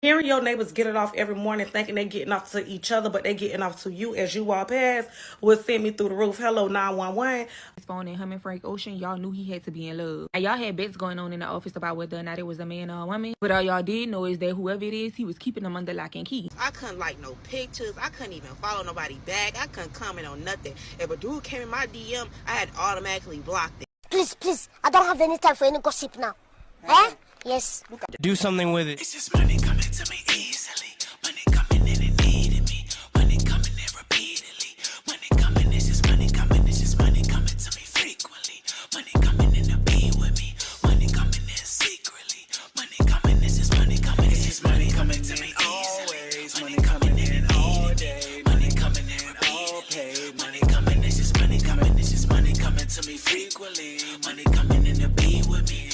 Hearing your neighbors get it off every morning thinking they getting off to each other, but they getting off to you as you walk past will send me through the roof. Hello, 911. His phone and him and Frank Ocean, y'all knew he had to be in love. Now, y'all had bets going on in the office about whether or not it was a man or a woman. But all y'all did know is that whoever it is, he was keeping them under lock and key. I couldn't like no pictures. I couldn't even follow nobody back. I couldn't comment on nothing. If a dude came in my DM, I had automatically blocked it. Please, I don't have any time for any gossip now. Eh? Yes. Do something with it. It's just money coming to me easily. Money coming in and needing me. Money coming in repeatedly. Money coming, it's just money coming. It's just money coming to me frequently. Money coming in to be with me. Money coming in secretly. Money coming, it's just money coming. It's just money coming to me always. Money coming in all day. Money coming in all paid. Money coming, it's just money coming. It's just money coming to me frequently. Money coming in to be with me.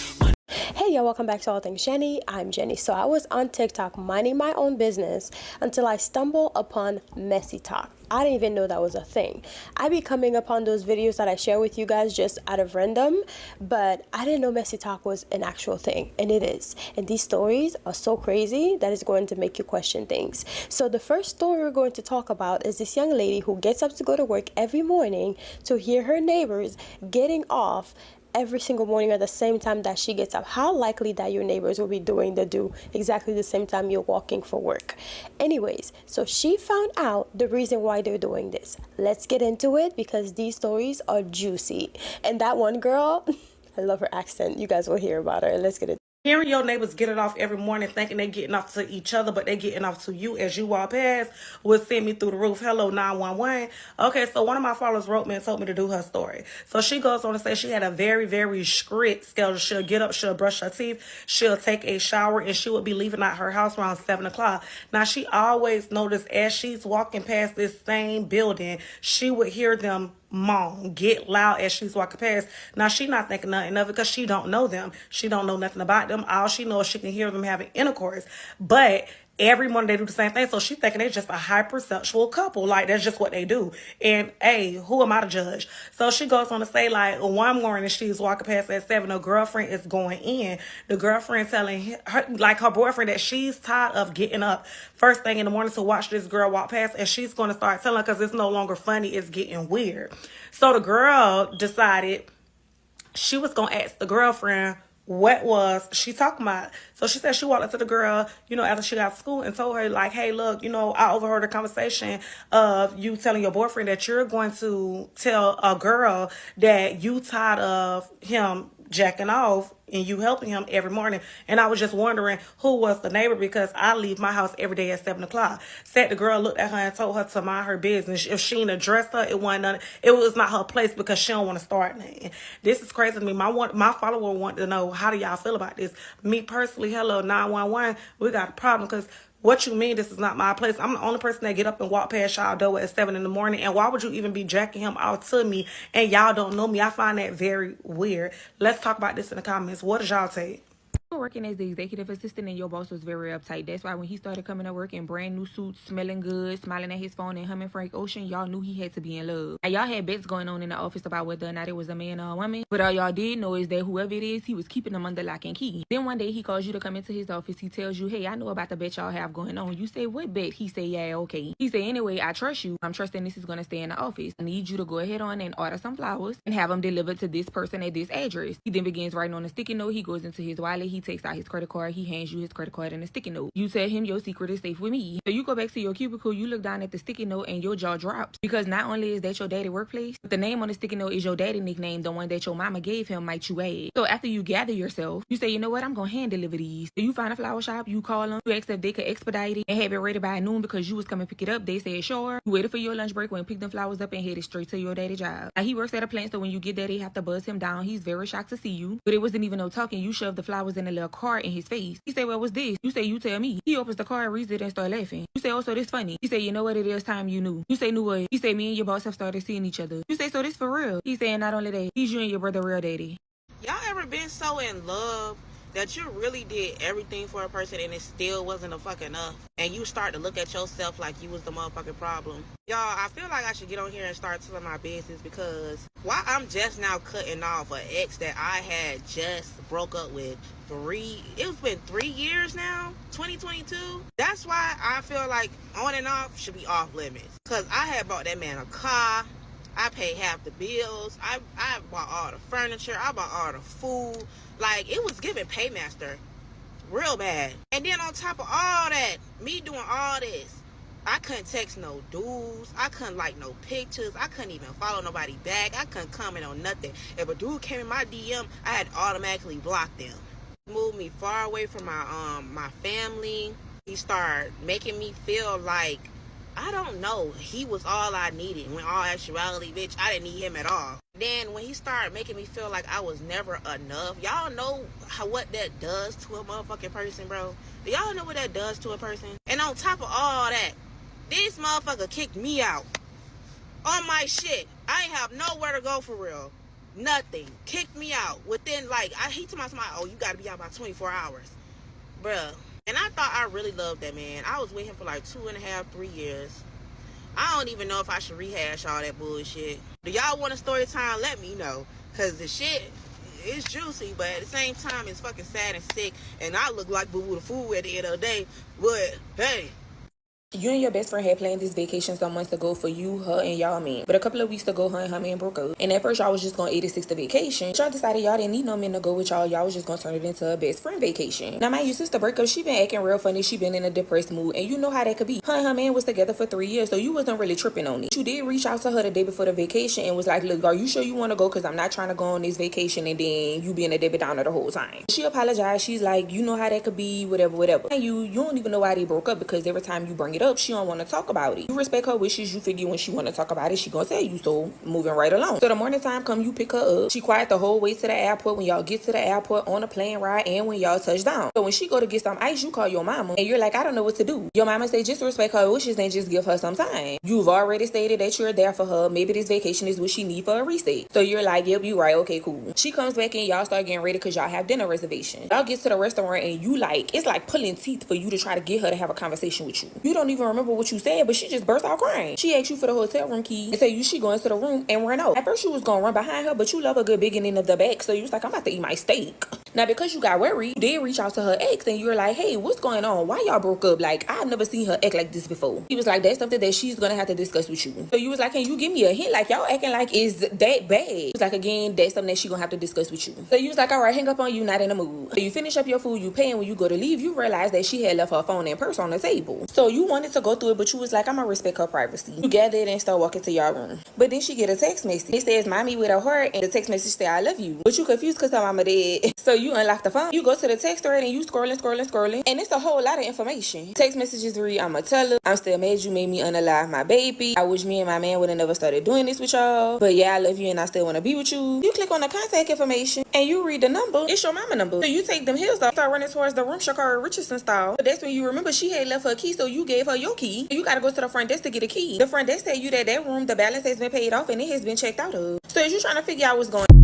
Hey y'all, welcome back to All Things Jenny. I'm Jenny. So I was on TikTok minding my own business until I stumbled upon messy talk. I didn't even know that was a thing. I be coming upon those videos that I share with you guys just out of random, but I didn't know messy talk was an actual thing, and it is. And these stories are so crazy that it's going to make you question things. So the first story we're going to talk about is this young lady who gets up to go to work every morning to hear her neighbors getting off every single morning at the same time that she gets up. How likely that your neighbors will be doing the do exactly the same time you're walking for work? Anyways, so she found out the reason why they're doing this. Let's get into it because these stories are juicy. And that one girl, I love her accent. You guys will hear about her. Let's get it. Hearing your neighbors get it off every morning thinking they getting off to each other, but they getting off to you as you walk past will send me through the roof. Hello, 911. Okay, so one of my followers wrote me and told me to do her story. So she goes on to say she had a very, very strict schedule. She'll get up, she'll brush her teeth, she'll take a shower, and she would be leaving out her house around 7 o'clock. Now, she always noticed as she's walking past this same building, she would hear them mom get loud as she's walking past. Now she not thinking nothing of it because she don't know them. She don't know nothing about them. All she knows, she can hear them having intercourse. But every morning they do the same thing. So she thinking they're just a hypersexual couple. Like, that's just what they do. And, hey, who am I to judge? So she goes on to say, like, one morning she's walking past at 7. Her girlfriend is going in. The girlfriend telling her, like, her boyfriend that she's tired of getting up first thing in the morning to watch this girl walk past. And she's going to start telling her because it's no longer funny. It's getting weird. So the girl decided she was going to ask the girlfriend what was she talking about. So she said she walked up to the girl, after she got to school and told her, like, hey, look, I overheard a conversation of you telling your boyfriend that you're going to tell a girl that you tired of him jacking off and you helping him every morning. And I was just wondering who was the neighbor because I leave my house every day at 7 o'clock. Said the girl looked at her and told her to mind her business. If she didn't address her, it was not her place because she don't want to start nothing. This is crazy to me. My follower want to know, how do y'all feel about this? Me personally, hello, 911, we got a problem because what you mean this is not my place? I'm the only person that get up and walk past y'all door at 7 in the morning. And why would you even be jacking him out to me and y'all don't know me? I find that very weird. Let's talk about this in the comments. What does y'all take? Working as the executive assistant and your boss was very uptight. That's why when he started coming to work in brand new suits, smelling good, smiling at his phone and him and Frank Ocean, y'all knew he had to be in love. Now, y'all had bets going on in the office about whether or not it was a man or a woman. But all y'all did know is that whoever it is, he was keeping them under lock and key. Then one day he calls you to come into his office. He tells you, hey, I know about the bet y'all have going on. You say, what bet? He say, yeah, okay. He say, anyway, I trust you. I'm trusting this is going to stay in the office. I need you to go ahead on and order some flowers and have them delivered to this person at this address. He then begins writing on a sticky note. He goes into his wallet. He takes out his credit card. He hands you his credit card and a sticky note. You tell him your secret is safe with me. So you go back to your cubicle, you look down at the sticky note and your jaw drops. Because not only is that your daddy workplace, but the name on the sticky note is your daddy nickname, the one that your mama gave him, might you add. So after you gather yourself, you say, you know what, I'm gonna hand deliver these. So you find a flower shop, you call them, you ask if they could expedite it and have it ready by noon because you was coming to pick it up. They said sure. You waited for your lunch break when pick them flowers up and headed straight to your daddy job. Now he works at a plant, so when you get there, they have to buzz him down. He's very shocked to see you. But it wasn't even no talking. You shoved the flowers in a little cart in his face. He said, well, what's this? You say, you tell me. He opens the card, reads it, and start laughing. You say, oh, so this funny. He say, you know what, it is time you knew. You say, knew what? He say, me and your boss have started seeing each other. You say, so this for real? He saying, not only that, he's you and your brother real daddy. Y'all ever been so in love that you really did everything for a person and it still wasn't a fuck enough, and you start to look at yourself like you was the motherfucking problem. Y'all, I feel like I should get on here and start telling my business, because why I'm just now cutting off an ex that I had just broke up with it's been 3 years now, 2022. That's why I feel like on and off should be off limits, because I had bought that man a car. I paid half the bills. I bought all the furniture. I bought all the food. Like, it was giving paymaster real bad. And then on top of all that, me doing all this, I couldn't text no dudes. I couldn't like no pictures. I couldn't even follow nobody back. I couldn't comment on nothing. If a dude came in my DM, I had automatically blocked them. Moved me far away from my family. He started making me feel like, I don't know, he was all I needed, when all actuality, bitch, I didn't need him at all. Then when he started making me feel like I was never enough, y'all know what that does to a motherfucking person, bro? Do y'all know what that does to a person? And on top of all that, this motherfucker kicked me out on my shit. I ain't have nowhere to go for real. Nothing. Kicked me out within, like, he told me, oh, you gotta be out by 24 hours. Bruh. And I thought I really loved that man. I was with him for like 2.5, 3 years. I don't even know if I should rehash all that bullshit. Do y'all want a story time? Let me know. Because the shit is juicy, but at the same time, it's fucking sad and sick. And I look like boo-boo the fool at the end of the day. But, hey. You and your best friend had planned this vacation some months ago for you, her, and y'all man. But a couple of weeks ago, her and her man broke up. And at first, y'all was just gonna 86 the vacation. Y'all decided y'all didn't need no men to go with y'all. Y'all was just gonna turn it into a best friend vacation. Now, mind you, since the breakup, she been acting real funny. She been in a depressed mood. And you know how that could be. Her and her man was together for 3 years, so you wasn't really tripping on it. You did reach out to her the day before the vacation and was like, look, are you sure you want to go? Because I'm not trying to go on this vacation and then you being a Debbie Downer the whole time. She apologized. She's like, you know how that could be, whatever. And you don't even know why they broke up, because every time you bring it up, she don't want to talk about it. You respect her wishes. You figure when she want to talk about it, she gonna tell you. So moving right along. So the morning time come, you pick her up. She quiet the whole way to the airport. When y'all get to the airport, on a plane ride, and when y'all touch down. So when she go to get some ice, you call your mama and you're like, I don't know what to do. Your mama say just respect her wishes and just give her some time. You've already stated that you're there for her. Maybe this vacation is what she need for a reset. So you're like, yep, you right, okay, cool. She comes back and y'all start getting ready because y'all have dinner reservation. Y'all get to the restaurant and you like, it's like pulling teeth for you to try to get her to have a conversation with you. You don't even remember what you said, but she just burst out crying. She asked you for the hotel room key and said she go into the room and run out. At first you was gonna run behind her, but you love a good beginning of the back, so you was like, I'm about to eat my steak. Now because you got worried, you did reach out to her ex and you were like, hey, what's going on? Why y'all broke up? Like, I've never seen her act like this before. He was like, that's something that she's gonna have to discuss with you. So you was like, can you give me a hint? Like, y'all acting like it's that bad. He was like, again, that's something that she gonna have to discuss with you. So you was like, all right, hang up on you, not in the mood. So you finish up your food, you pay, and when you go to leave, you realize that she had left her phone and purse on the table. So you wanted to go through it, but you was like, I'm gonna respect her privacy. You gathered and start walking to your room. But then she get a text message. It says, mommy with a heart, and the text message say, I love you. But you confused because her mama dead. So you unlock the phone. You go to the text thread and you scrolling. And it's a whole lot of information. Text messages read, I'ma tell her, I'm still mad you made me unalive my baby. I wish me and my man would have never started doing this with y'all. But yeah, I love you and I still want to be with you. You click on the contact information and you read the number. It's your mama number. So you take them hills off, start running towards the room Shakara Richardson style. But that's when you remember she had left her key, so you gave her your key. You gotta go to the front desk to get a key. The front desk tell you that room, the balance has been paid off and it has been checked out of. So as you trying to figure out what's going on.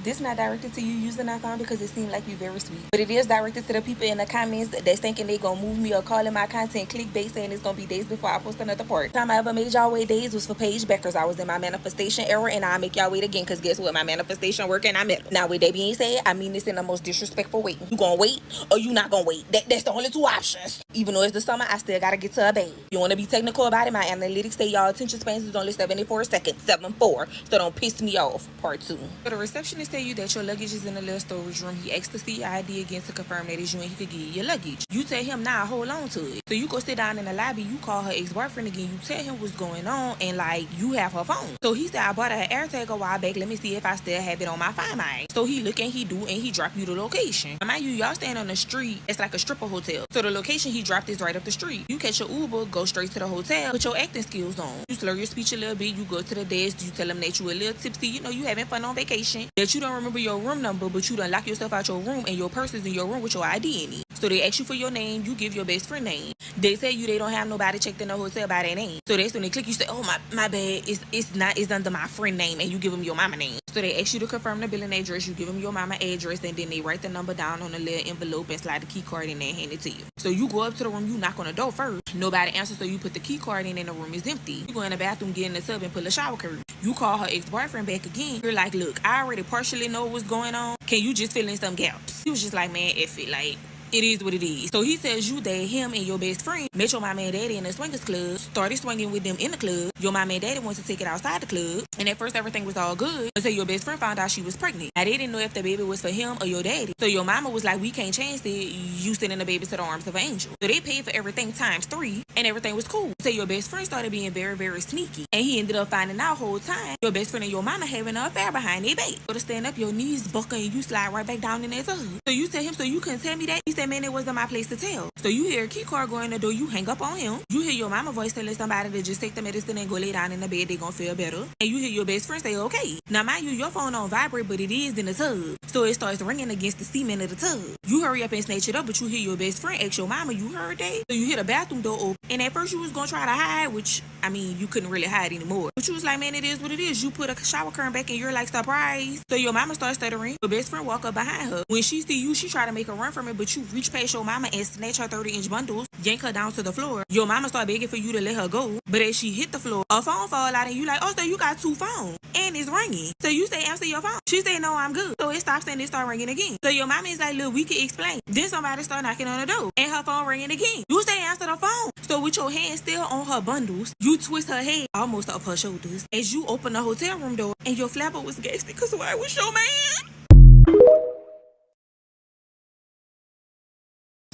This not directed to you using that phone because it seemed like you very sweet. But it is directed to the people in the comments that's thinking they gonna move me or calling my content clickbait, saying it's gonna be days before I post another part. The time I ever made y'all wait days was for Paige Beckers. I was in my manifestation era and I'll make y'all wait again because guess what? My manifestation work and I met. Now with that being said, I mean this in the most disrespectful way. You gonna wait or you not gonna wait? That's the only two options. Even though it's the summer, I still gotta get to a bed. You wanna be technical about it? My analytics say y'all attention spans is only 74 seconds. 7-4. So don't piss me off. Part 2. So the receptionist tell you that your luggage is in the little storage room. He asked to see your ID again to confirm that it's you and he could give you your luggage. You tell him, nah, hold on to it. So you go sit down in the lobby, you call her ex-boyfriend again, you tell him what's going on, and like, you have her phone. So he said, I bought her an AirTag a while back, let me see if I still have it on my Find My. So he look and he do, and he drop you the location. Mind you, y'all stand on the street, it's like a stripper hotel. So the location he dropped is right up the street. You catch your Uber, go straight to the hotel, put your acting skills on. You slur your speech a little bit, you go to the desk, you tell them that you a little tipsy, you know you having fun on vacation, that you don't remember your room number, but you done lock yourself out your room and your purse is in your room with your ID in it. So they ask you for your name, you give your best friend name. They tell you they don't have nobody checked in the hotel by their name. So that's when they click, you say, oh my bad, it's under my friend name, and you give them your mama name. So they ask you to confirm the billing address, you give them your mama address, and then they write the number down on a little envelope and slide the key card in there and hand it to you. So you go up to the room, you knock on the door first. Nobody answers, so you put the key card in and the room is empty. You go in the bathroom, get in the tub, and pull a shower curtain. You call her ex-boyfriend back again. You're like, look, I already partially know what's going on. Can you just fill in some gaps? He was just like, man, F it, like, it is what it is. So he tells you that him and your best friend met your mama and daddy in a swingers club, started swinging with them in the club. Your mama and daddy wanted to take it outside the club, and at first everything was all good until your best friend found out she was pregnant. Now they didn't know if the baby was for him or your daddy. So your mama was like, we can't chance it, you sending the baby to the arms of an angel. So they paid for everything times 3, and everything was cool. So your best friend started being very, very sneaky, and he ended up finding out whole time your best friend and your mama having an affair behind their back. So to stand up, your knees buckle and you slide right back down in that tub. So you tell him, so you couldn't tell me that? He said, man, it wasn't my place to tell. So you hear a key card go in the door, you hang up on him. You hear your mama voice telling somebody to just take the medicine and go lay down in the bed, they gonna feel better. And you hear your best friend say, okay. Now mind you, your phone don't vibrate, but it is in the tub. So it starts ringing against the cement of the tub. You hurry up and snatch it up, but you hear your best friend ask your mama, you heard that? So you hear the bathroom door open. And at first you was gonna try to hide, which, I mean, you couldn't really hide anymore. But you was like, man, it is what it is. You put a shower curtain back and you're like, surprise. So your mama starts stuttering. Your best friend walk up behind her. When she see you, she try to make a run from it, but you reach past your mama and snatch her 30-inch bundles, yank her down to the floor. Your mama start begging for you to let her go, but as she hit the floor, a phone fall out and you like, oh, so you got 2 phones and it's ringing. So you say, answer your phone. She say, no, I'm good. So it stops and it start ringing again. So your mama is like, look, we can explain. Then somebody start knocking on the door and her phone ringing again. You say, answer the phone. So with your hand still on her bundles, you twist her head almost off her shoulders as you open the hotel room door, and your flapper was gassed because why was your man?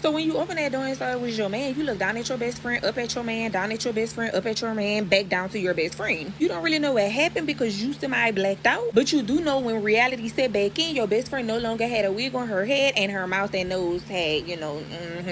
So when you open that door and start with your man, you look down at your best friend, up at your man, down at your best friend, up at your man, back down to your best friend. You don't really know what happened because you semi blacked out, but you do know when reality set back in, your best friend no longer had a wig on her head and her mouth and nose had,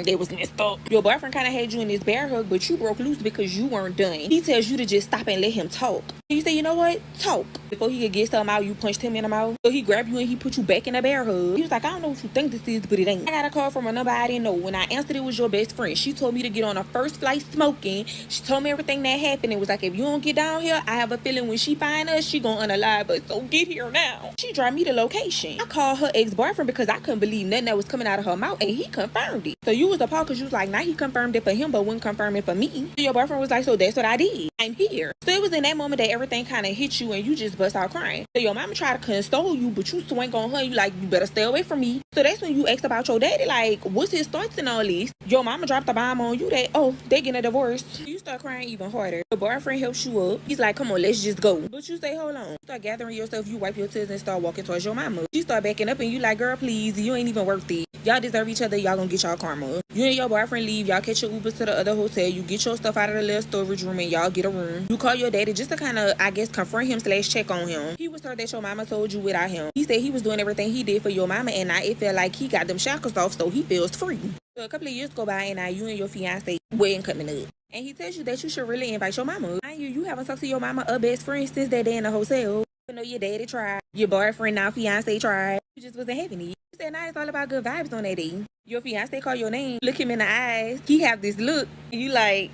they was messed up. Your boyfriend kind of had you in this bear hug, but you broke loose because you weren't done. He tells you to just stop and let him talk. You say, you know what? Talk. Before he could get something out, you punched him in the mouth. So he grabbed you and he put you back in a bear hug. He was like, I don't know what you think this is, but it ain't. I got a call from a number I didn't know. When I answered, it was your best friend. She told me to get on a first flight smoking. She told me everything that happened. It was like, if you don't get down here, I have a feeling when she find us, she gonna unalive us. So get here now. She dropped me the location. I called her ex-boyfriend because I couldn't believe nothing that was coming out of her mouth, and he confirmed it. So you was appalled because you was like, now he confirmed it for him, but wouldn't confirm it for me. So your boyfriend was like, so that's what I did. I'm here. So it was in that moment that everything kind of hit you and you just bust out crying. So your mama tried to console you, but you swing on her. You like, you better stay away from me. So that's when you asked about your daddy, like, what's his thoughts in all this? Your mama dropped the bomb on you that, oh, they getting a divorce. You start crying even harder. Your boyfriend helps you up. He's like, come on, let's just go. But you say, hold on. Start gathering yourself. You wipe your tears and start walking towards your mama. She start backing up and you like, girl, please, you ain't even worth it. Y'all deserve each other. Y'all gonna get y'all karma. You and your boyfriend leave. Y'all catch your Ubers to the other hotel. You get your stuff out of the little storage room and y'all get a room. You call your daddy just to kind of, I guess, confront him / check on him. He was hurt that your mama told you without him. He said he was doing everything he did for your mama, and now it felt like he got them shackles off, so he feels free. So a couple of years go by and now you and your fiance wedding coming up. And he tells you that you should really invite your mama. Mind you haven't talked to your mama or best friend since that day in the hotel. You know your daddy tried. Your boyfriend, now fiance, tried. You just wasn't having it. You said now it's all about good vibes on that day. Your fiance call your name. Look him in the eyes. He have this look. And you like,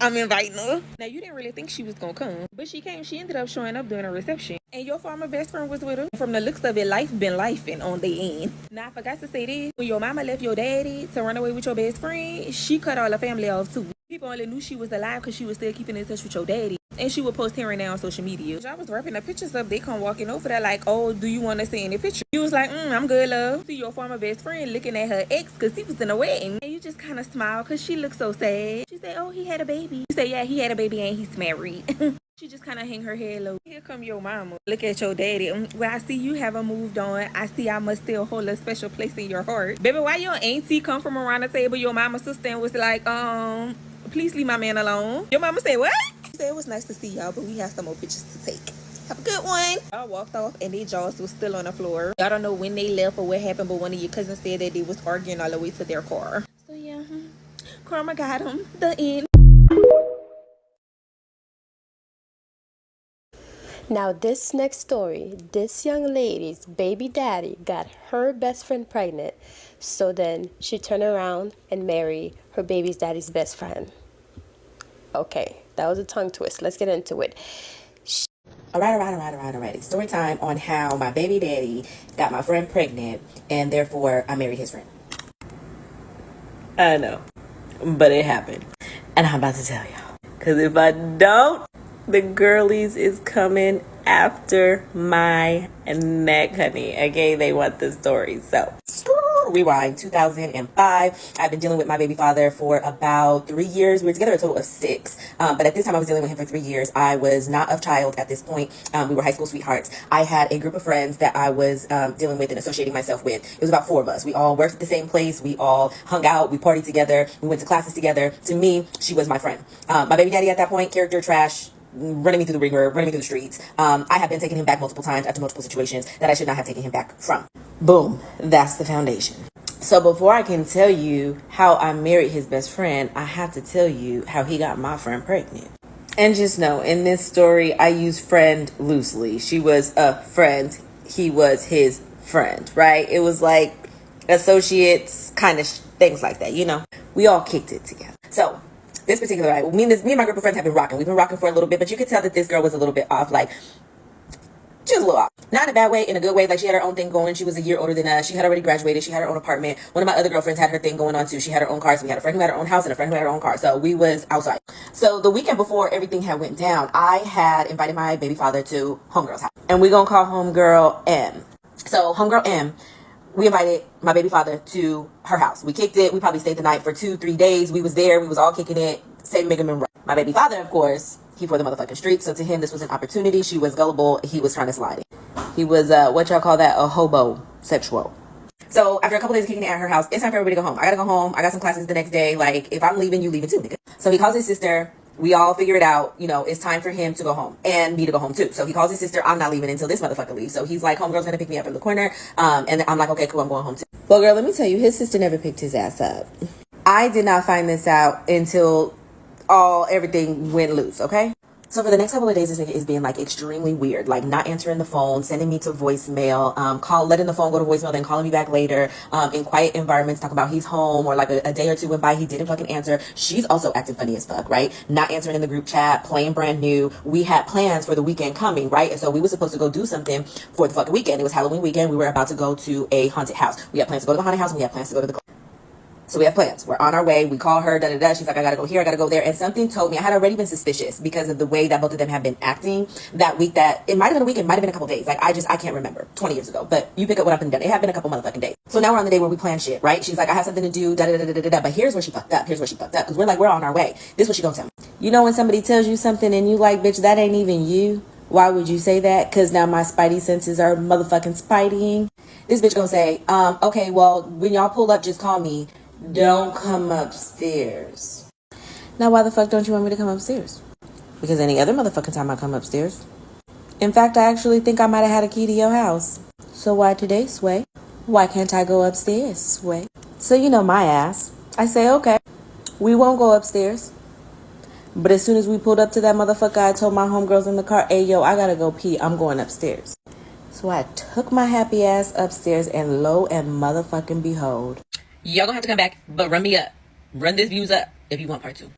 I'm inviting her. Now, you didn't really think she was gonna come, but she came. She ended up showing up during a reception. And your former best friend was with her. From the looks of it, life been lifing on the end. Now, I forgot to say this. When your mama left your daddy to run away with your best friend, she cut all her family off too. People only knew she was alive because she was still keeping in touch with your daddy. And she would post here and there on social media. I was wrapping the pictures up. They come walking over there like, oh, do you want to see any picture? You was like, I'm good, love. See your former best friend looking at her ex because he was in a wedding. And you just kind of smile because she looked so sad. She said, oh, he had a baby. You say, yeah, he had a baby and he's married. She just kind of hang her head low. Here come your mama. Look at your daddy. Well, I see you haven't moved on. I see I must still hold a special place in your heart. Baby, why your auntie come from around the table? Your mama sister and was like, please leave my man alone. Your mama said, what? She said, it was nice to see y'all, but we have some more pictures to take. Have a good one. Y'all walked off and their jaws was still on the floor. Y'all don't know when they left or what happened, but one of your cousins said that they was arguing all the way to their car. So yeah, karma got them. The end. Now, this next story, this young lady's baby daddy got her best friend pregnant. So then she turned around and married her baby's daddy's best friend. Okay, that was a tongue twist. Let's get into it. All right. Story time on how my baby daddy got my friend pregnant and therefore I married his friend. I know, but it happened. And I'm about to tell y'all. Because if I don't, the girlies is coming after my neck, honey. Okay, they want the story. So, rewind 2005. I've been dealing with my baby father for about 3 years. We were together a total of 6. But at this time I was dealing with him for 3 years. I was not of child at this point. We were high school sweethearts. I had a group of friends that I was dealing with and associating myself with. It was about 4 of us. We all worked at the same place. We all hung out. We partied together. We went to classes together. To me, she was my friend. My baby daddy at that point, character trash, running me through the ringer, running me through the streets. I have been taking him back multiple times after multiple situations that I should not have taken him back from. Boom. That's the foundation. So before I can tell you how I married his best friend, I have to tell you how he got my friend pregnant. And just know, in this story, I use friend loosely. She was a friend. He was his friend, right? It was like associates, kind of things like that, you know? We all kicked it together. So this particular night, me and my group of friends have been rocking. We've been rocking for a little bit, but you could tell that this girl was a little bit off. Like, she was a little off. Not in a bad way, in a good way. Like, she had her own thing going. She was a year older than us. She had already graduated. She had her own apartment. One of my other girlfriends had her thing going on too. She had her own car. So we had a friend who had her own house and a friend who had her own car. So we was outside. So the weekend before everything had went down, I had invited my baby father to homegirl's house. And we gonna call homegirl M. So homegirl M, we invited my baby father to her house. We kicked it. We probably stayed the night for 2-3 days. We was there. We was all kicking it. Same Megan and my baby father, of course, he for the motherfucking streets. So to him, this was an opportunity. She was gullible. He was trying to slide it. He was, what y'all call that? A hobo-sexual. So after a couple days of kicking it at her house, it's time for everybody to go home. I gotta go home. I got some classes the next day. Like, if I'm leaving, you leaving too, nigga. So he calls his sister. We all figure it out. You know, it's time for him to go home and me to go home too. So he calls his sister. I'm not leaving until this motherfucker leaves. So he's like, homegirl's gonna pick me up from the corner. And I'm like, okay, cool, I'm going home too. Well, girl, let me tell you, his sister never picked his ass up. I did not find this out until everything went loose, okay? So for the next couple of days, this nigga is being like extremely weird, like not answering the phone, sending me to voicemail, letting the phone go to voicemail, then calling me back later, in quiet environments, talking about he's home, or like a day or two went by, he didn't fucking answer. She's also acting funny as fuck, right? Not answering in the group chat, playing brand new. We had plans for the weekend coming, right? And so we were supposed to go do something for the fucking weekend. It was Halloween weekend. We were about to go to a haunted house. We had plans to go to the haunted house, and we had plans to go to the club. So we have plans. We're on our way. We call her, She's like, I gotta go here, I gotta go there. And something told me, I had already been suspicious because of the way that both of them have been acting that week. That it might have been a week, it might have been a couple days. Like, I can't remember. 20 years ago. But you pick up what I've been done. It had been a couple motherfucking days. So now we're on the day where we plan shit, right? She's like, I have something to do, But here's where she fucked up. Because we're on our way. This is what she gonna tell me. You know when somebody tells you something and you like, bitch, that ain't even you? Why would you say that? Because now my spidey senses are motherfucking spideying. This bitch gonna say, okay, well, when y'all pull up, just call me. Don't come upstairs. Now, why the fuck don't you want me to come upstairs? Because any other motherfucking time I come upstairs. In fact, I actually think I might have had a key to your house. So why today, Sway? Why can't I go upstairs, Sway? So you know my ass. I say, okay, we won't go upstairs. But as soon as we pulled up to that motherfucker, I told my homegirls in the car, hey, yo, I gotta go pee. I'm going upstairs. So I took my happy ass upstairs, and lo and motherfucking behold, y'all gonna have to come back, but run me up. Run this views up if you want part 2.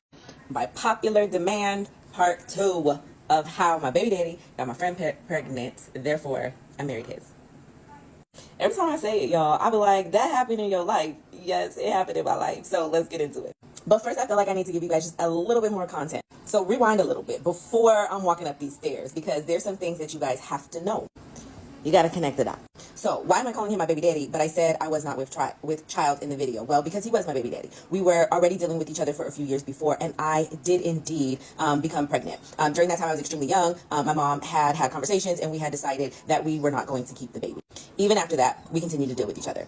By popular demand, part 2 of how my baby daddy got my friend pregnant. Therefore, I married his. Every time I say it, y'all, I be like, that happened in your life. Yes, it happened in my life. So let's get into it. But first, I feel like I need to give you guys just a little bit more content. So rewind a little bit before I'm walking up these stairs, because there's some things that you guys have to know. You got to connect the dots. So why am I calling him my baby daddy? But I said I was not with child in the video. Well, because he was my baby daddy. We were already dealing with each other for a few years before, and I did indeed become pregnant. During that time, I was extremely young. My mom had conversations, and we had decided that we were not going to keep the baby. Even after that, we continued to deal with each other.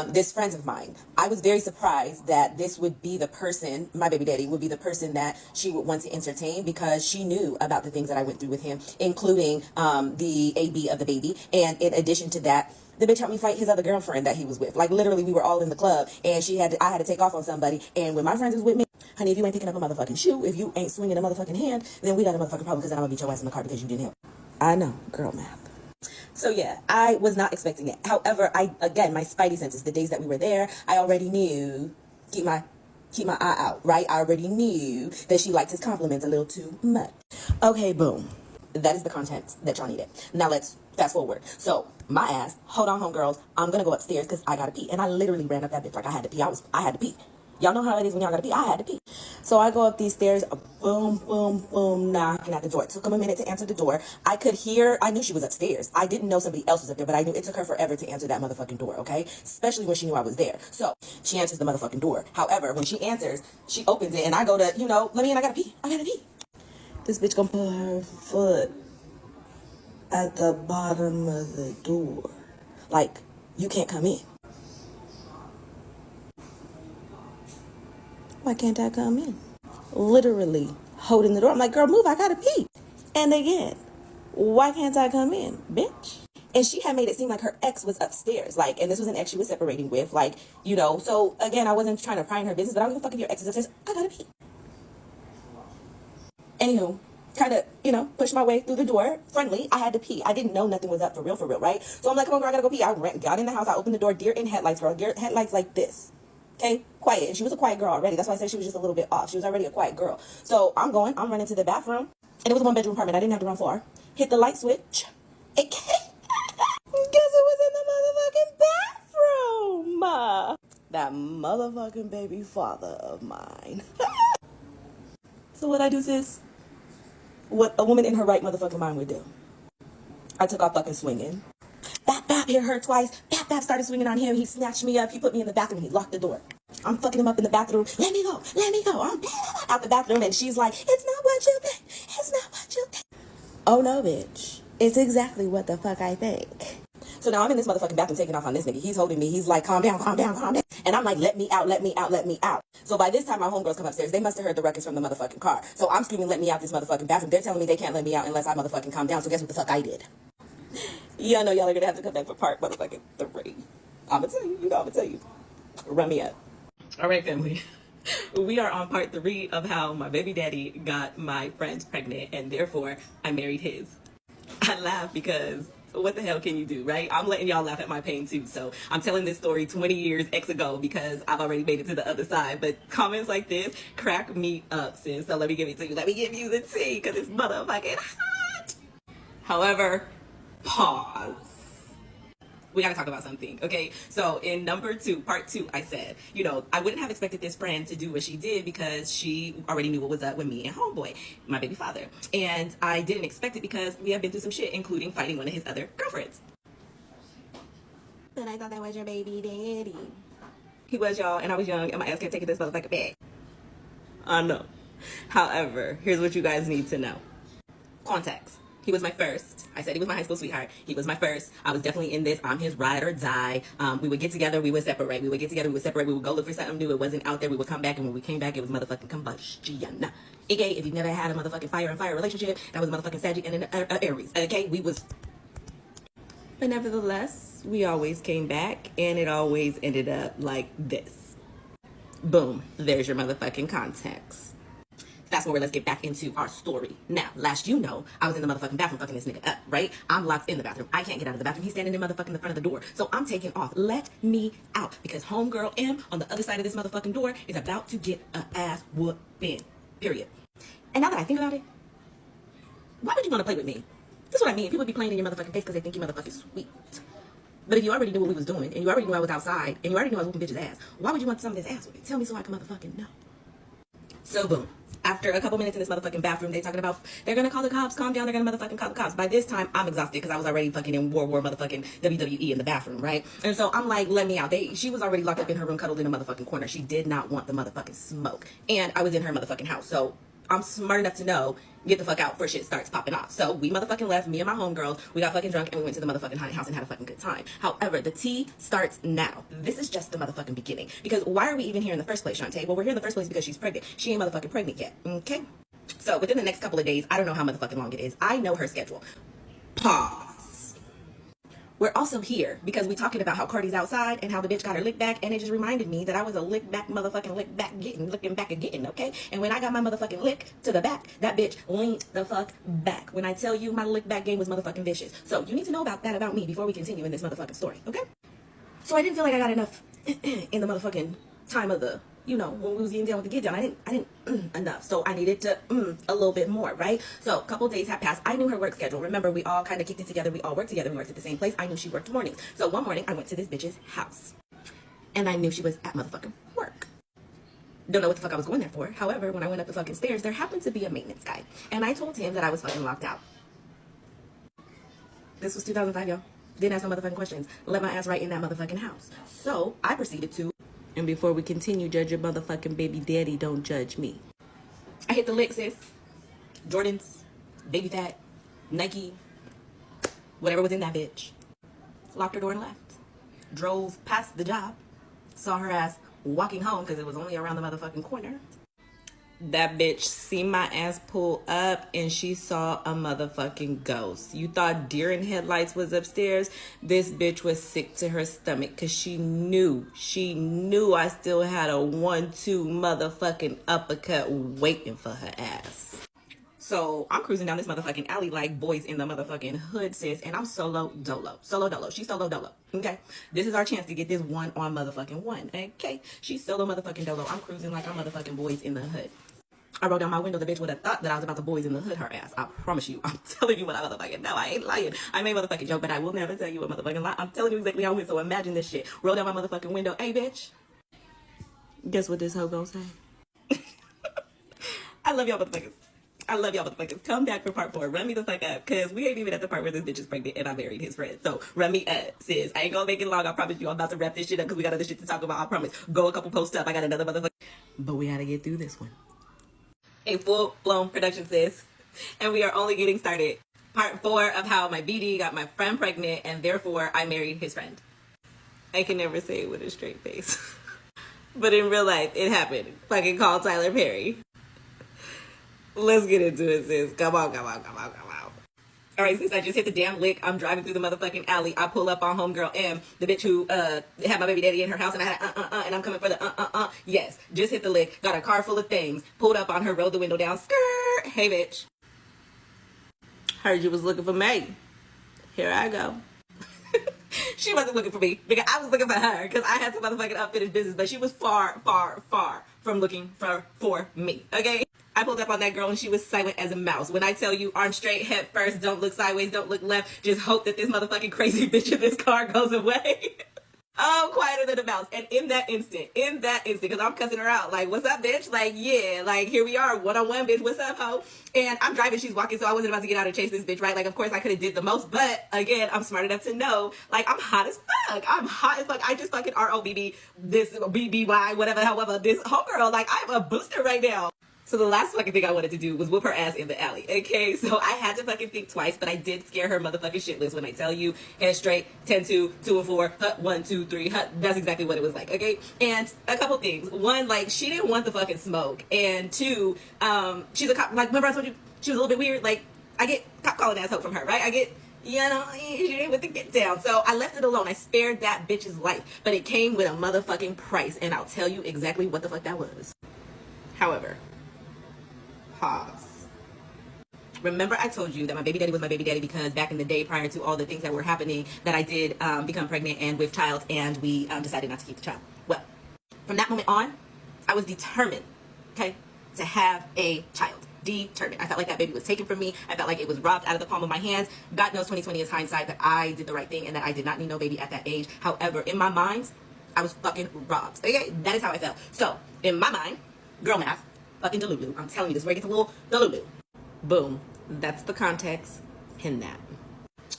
This friend of mine, I was very surprised that this would be the person, my baby daddy, would be the person that she would want to entertain, because she knew about the things that I went through with him, including the AB of the baby. And in addition to that, the bitch helped me fight his other girlfriend that he was with. Like, literally, we were all in the club, and I had to take off on somebody. And when my friends was with me, honey, if you ain't picking up a motherfucking shoe, if you ain't swinging a motherfucking hand, then we got a motherfucking problem, because then I'm gonna beat your ass in the car because you didn't help. I know, girl math. So yeah, I was not expecting it. However, again, my spidey senses, the days that we were there, I already knew, keep my eye out, right? I already knew that she liked his compliments a little too much. Okay, boom. That is the content that y'all needed. Now let's fast forward. So my ass, hold on, homegirls, I'm gonna go upstairs because I gotta pee. And I literally ran up that bitch like I had to pee. I had to pee. Y'all know how it is when y'all gotta pee. I had to pee. So I go up these stairs, boom, boom, boom, knocking at the door. It took him a minute to answer the door. I could hear, I knew she was upstairs. I didn't know somebody else was up there, but I knew it took her forever to answer that motherfucking door, okay? Especially when she knew I was there. So she answers the motherfucking door. However, when she answers, she opens it and I go to, let me in, I gotta pee. This bitch gonna put her foot at the bottom of the door. Like, you can't come in. Why can't I come in? Literally holding the door. I'm like, girl, move, I gotta pee. And again, why can't I come in, bitch? And she had made it seem like her ex was upstairs. Like, and this was an ex she was separating with. Like, so again, I wasn't trying to pry in her business, but I don't give a fuck if your ex is upstairs. I gotta pee. Anywho, kind of, pushed my way through the door. Friendly, I had to pee. I didn't know nothing was up for real, right? So I'm like, come on, girl, I gotta go pee. I got in the house, I opened the door, deer in headlights, girl. Deer headlights like this. Okay, quiet. And she was a quiet girl already. That's why I said she was just a little bit off. She was already a quiet girl. So I'm running to the bathroom. And it was a 1-bedroom apartment. I didn't have to run far. Hit the light switch. It came. Guess it was in the motherfucking bathroom. That motherfucking baby father of mine. So what I do, sis? What a woman in her right motherfucking mind would do. I took off fucking swinging. Bap, bap, hit her twice. Bap, bap, started swinging on him. He snatched me up. He put me in the bathroom. He locked the door. I'm fucking him up in the bathroom. Let me go. I'm out the bathroom. And she's like, it's not what you think. It's not what you think. Oh, no, bitch. It's exactly what the fuck I think. So now I'm in this motherfucking bathroom taking off on this nigga. He's holding me. He's like, calm down. And I'm like, let me out. So by this time, my homegirls come upstairs. They must have heard the ruckus from the motherfucking car. So I'm screaming, let me out this motherfucking bathroom. They're telling me they can't let me out unless I motherfucking calm down. So guess what the fuck I did? Y'all know y'all are gonna have to come back for part motherfucking 3. I'ma tell you. Run me up. All right, family. We are on part 3 of how my baby daddy got my friend pregnant and therefore I married his. I laugh because what the hell can you do, right? I'm letting y'all laugh at my pain too. So I'm telling this story 20 years ago because I've already made it to the other side. But comments like this crack me up, sis. So let me give it to you. Let me give you the tea because it's motherfucking hot. However, pause. We gotta talk about something, okay? So in part 2, I said, I wouldn't have expected this friend to do what she did because she already knew what was up with me and homeboy, my baby father. And I didn't expect it because we have been through some shit, including fighting one of his other girlfriends. But I thought that was your baby daddy. He was, y'all, and I was young, and my ass kept taking this motherfucker back. I know. However, here's what you guys need to know. Context. He was my first. I said he was my high school sweetheart. He was my first. I was definitely in this. I'm his ride or die. We would get together. We would separate. We would get together. We would separate. We would go look for something new. It wasn't out there. We would come back. And when we came back, it was motherfucking combustion. Okay, if you've never had a motherfucking fire and fire relationship, that was motherfucking Sagittarius and an Aries. Okay, but nevertheless, we always came back. And it always ended up like this. Boom. There's your motherfucking context. Fast forward, let's get back into our story. Now, last I was in the motherfucking bathroom fucking this nigga up, right? I'm locked in the bathroom. I can't get out of the bathroom. He's standing in motherfucking the front of the door. So I'm taking off. Let me out. Because homegirl M on the other side of this motherfucking door is about to get a ass whooping. Period. And now that I think about it, why would you want to play with me? That's what I mean. People be playing in your motherfucking face because they think you motherfucking sweet. But if you already knew what we was doing, and you already knew I was outside, and you already knew I was whooping bitch's ass, why would you want some of this ass with me? Tell me so I can motherfucking know. So boom. After a couple minutes in this motherfucking bathroom, they talking about, they're gonna call the cops, calm down, they're gonna motherfucking call the cops. By this time, I'm exhausted because I was already fucking in war motherfucking WWE in the bathroom, right? And so I'm like, let me out. She was already locked up in her room, cuddled in a motherfucking corner. She did not want the motherfucking smoke. And I was in her motherfucking house. So I'm smart enough to know, get the fuck out before shit starts popping off. So we motherfucking left, me and my homegirls, we got fucking drunk and we went to the motherfucking haunted house and had a fucking good time. However, the tea starts now. This is just the motherfucking beginning. Because why are we even here in the first place, Shantae? Well, we're here in the first place because she's pregnant. She ain't motherfucking pregnant yet, okay? So within the next couple of days, I don't know how motherfucking long it is. I know her schedule. Pause. we're also here because we talking about how Cardi's outside and how the bitch got her lick back, and it just reminded me that I was a lick back motherfucking lick back getting, looking back again, okay? And when I got my motherfucking lick to the back, that bitch leaned the fuck back. When I tell you my lick back game was motherfucking vicious. So you need to know about that about me before we continue in this motherfucking story, okay? So I didn't feel like I got enough in the motherfucking time of the, you know, when we was getting down with the get down. I didn't enough. So I needed to a little bit more, right? So a couple days had passed. I knew her work schedule. Remember, we all kind of kicked it together. We all worked together. We worked at the same place. I knew she worked mornings. So one morning I went to this bitch's house and I knew she was at motherfucking work. Don't know what the fuck I was going there for. However, when I went up the fucking stairs, there happened to be a maintenance guy. And I told him that I was fucking locked out. This was 2005, y'all. Didn't ask no motherfucking questions. Let my ass right in that motherfucking house. So I proceeded to, and before we continue, judge your motherfucking baby daddy, don't judge me. I hit the lick, sis. Jordans, baby fat, Nike, whatever was in that bitch. Locked her door and left. Drove past the job. Saw her ass walking home because it was only around the motherfucking corner. That bitch seen my ass pull up and she saw a motherfucking ghost. You thought deer in headlights was upstairs? This bitch was sick to her stomach because she knew I still had a 1-2 motherfucking uppercut waiting for her ass. So I'm cruising down this motherfucking alley like boys in the motherfucking hood, sis, and I'm solo dolo. Solo dolo. She's solo dolo. Okay? This is our chance to get this one on motherfucking one. Okay? She's solo motherfucking dolo. I'm cruising like I'm motherfucking boys in the hood. I rolled down my window. The bitch would have thought that I was about the boys in the hood her ass. I promise you. I'm telling you what I motherfucking know. I ain't lying. I may motherfucking joke, but I will never tell you a motherfucking lie. I'm telling you exactly how I went, so imagine this shit. Roll down my motherfucking window. Hey, bitch. Guess what this hoe gonna say? I love y'all motherfuckers. I love y'all motherfuckers. Come back for part 4. Run me the fuck up. Because we ain't even at the part where this bitch is pregnant and I married his friend. So run me up, sis. I ain't gonna make it long. I promise you. I'm about to wrap this shit up because we got other shit to talk about. I promise. Go a couple posts up. I got another motherfucker. But we gotta get through this one. A full-blown production, sis. And we are only getting started. Part 4 of how my BD got my friend pregnant and therefore I married his friend. I can never say it with a straight face. But in real life, it happened. Fucking call Tyler Perry. Let's get into it, sis. Come on. All right, sis, I just hit the damn lick. I'm driving through the motherfucking alley. I pull up on homegirl M, the bitch who had my baby daddy in her house, and I had and I'm coming for the Yes, just hit the lick. Got a car full of things. Pulled up on her, rolled the window down. Skirt. Hey, bitch. Heard you was looking for me. Here I go. She wasn't looking for me because I was looking for her because I had some motherfucking unfinished business, but she was far from looking for me, okay? I pulled up on that girl and she was silent as a mouse. When I tell you, arm straight, head first, don't look sideways, don't look left, just hope that this motherfucking crazy bitch in this car goes away. Oh, quieter than a mouse. And in that instant, because I'm cussing her out, like, what's up, bitch? Like, yeah, like, here we are, one-on-one, bitch, what's up, ho? And I'm driving, she's walking, so I wasn't about to get out and chase this bitch, right? Like, of course, I could have did the most, but, again, I'm smart enough to know, like, I'm hot as fuck. I just fucking ROBB, this BBY, whatever, however, this homegirl, like, I'm a booster right now. So the last fucking thing I wanted to do was whoop her ass in the alley, okay? So I had to fucking think twice, but I did scare her motherfucking shitless when I tell you, head straight, 10-2, 2-4, hut, 1-2-3, hut. That's exactly what it was like, okay? And a couple things. One, like, she didn't want the fucking smoke. And two, she's a cop. Like, remember I told you she was a little bit weird? Like, I get cop calling asshole from her, right? I get, you know, she ain't with the get down. So I left it alone. I spared that bitch's life. But it came with a motherfucking price, and I'll tell you exactly what the fuck that was. However, pause. Remember I told you that my baby daddy was my baby daddy because back in the day, prior to all the things that were happening, that I did become pregnant and with child, and we decided not to keep the child. Well, from that moment on, I was determined, okay, to have a child. Determined. I felt like that baby was taken from me. I felt like it was robbed out of the palm of my hands. God knows 2020 is hindsight, that I did the right thing and that I did not need no baby at that age. However, in my mind, I was fucking robbed. Okay, that is how I felt. So, in my mind, girl math, fucking delulu. I'm telling you, this is where it gets a little delulu. Boom. That's the context in that.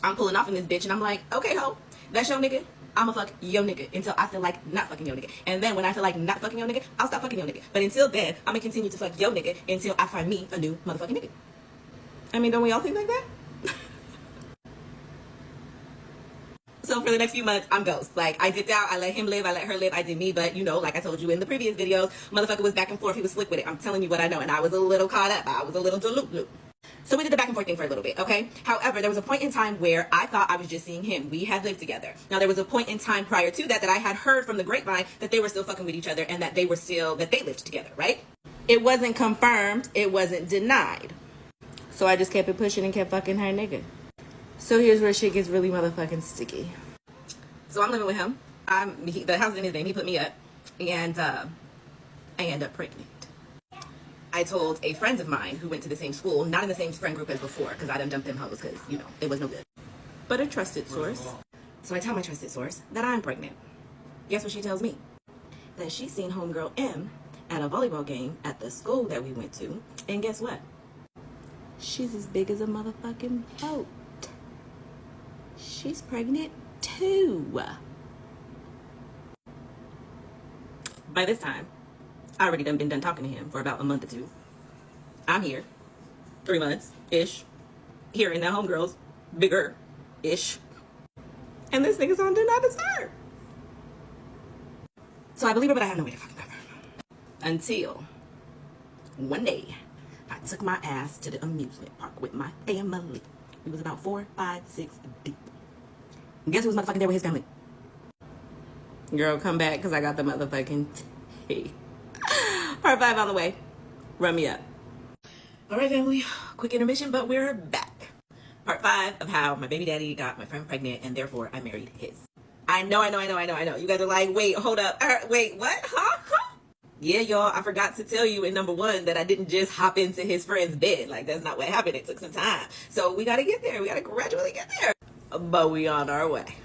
I'm pulling off in this bitch and I'm like, okay, ho, that's your nigga. I'ma fuck your nigga until I feel like not fucking your nigga. And then when I feel like not fucking your nigga, I'll stop fucking your nigga. But until then, I'm gonna continue to fuck your nigga until I find me a new motherfucking nigga. I mean, don't we all think like that? So for the next few months, I'm ghost. Like, I dipped out, I let him live, I let her live, I did me, but, you know, like I told you in the previous videos, motherfucker was back and forth, he was slick with it. I'm telling you what I know, and I was a little caught up, I was a little delulu. So we did the back and forth thing for a little bit, okay? However, there was a point in time where I thought I was just seeing him. We had lived together. Now, there was a point in time prior to that I had heard from the grapevine that they were still fucking with each other and that they lived together, right? It wasn't confirmed. It wasn't denied. So I just kept it pushing and kept fucking her nigga. So here's where shit gets really motherfucking sticky. So I'm living with him. The house is in his name. He put me up. And I end up pregnant. I told a friend of mine who went to the same school, not in the same friend group as before, because I done dumped them hoes because, you know, it was no good. But a trusted source. So I tell my trusted source that I'm pregnant. Guess what she tells me? That she's seen homegirl M at a volleyball game at the school that we went to. And guess what? She's as big as a motherfucking boat. She's pregnant too. By this time, I already been done talking to him for about a month or two. I'm here, 3 months-ish, hearing that homegirl's bigger-ish. And this nigga's on Do Not Disturb. So I believe her, but I have no way to fucking cover her. Until one day, I took my ass to the amusement park with my family. It was about 4, 5, 6 deep. And guess who was motherfucking there with his family? Girl, come back, because I got the motherfucking tea. Part 5 on the way. Run me up. All right, family. Quick intermission, but we're back. Part 5 of how my baby daddy got my friend pregnant, and therefore I married his. I know. You guys are like, wait, hold up. Wait, what? Huh? Yeah, y'all, I forgot to tell you in number 1 that I didn't just hop into his friend's bed. Like, that's not what happened. It took some time. So we got to get there. We got to gradually get there. But we on our way.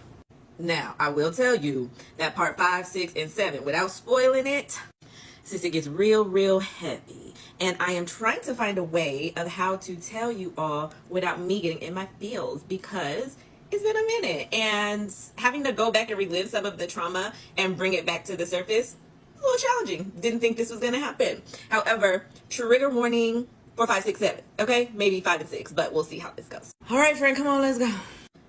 Now, I will tell you that part 5, 6, and 7, without spoiling it, since it gets real heavy, and I am trying to find a way of how to tell you all without me getting in my feels, because it's been a minute, and having to go back and relive some of the trauma and bring it back to the surface, a little challenging. Didn't think this was going to happen. However, trigger warning for 5, 6, 7, okay? Maybe 5 and 6, but we'll see how this goes. All right, friend, come on, let's go.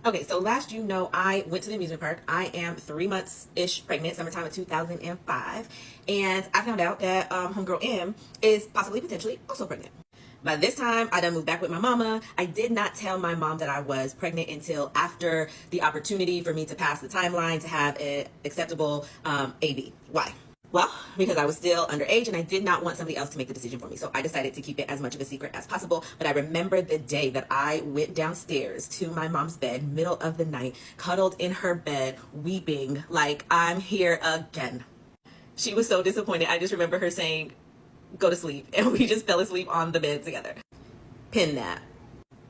Okay, so last you know, I went to the amusement park. I am 3 months-ish pregnant, summertime of 2005. And I found out that homegirl M is potentially also pregnant. By this time, I done moved back with my mama. I did not tell my mom that I was pregnant until after the opportunity for me to pass the timeline to have an acceptable AB. Why? Well, because I was still underage and I did not want somebody else to make the decision for me. So I decided to keep it as much of a secret as possible. But I remember the day that I went downstairs to my mom's bed, middle of the night, cuddled in her bed, weeping like I'm here again. She was so disappointed. I just remember her saying, go to sleep. And we just fell asleep on the bed together. Pin that.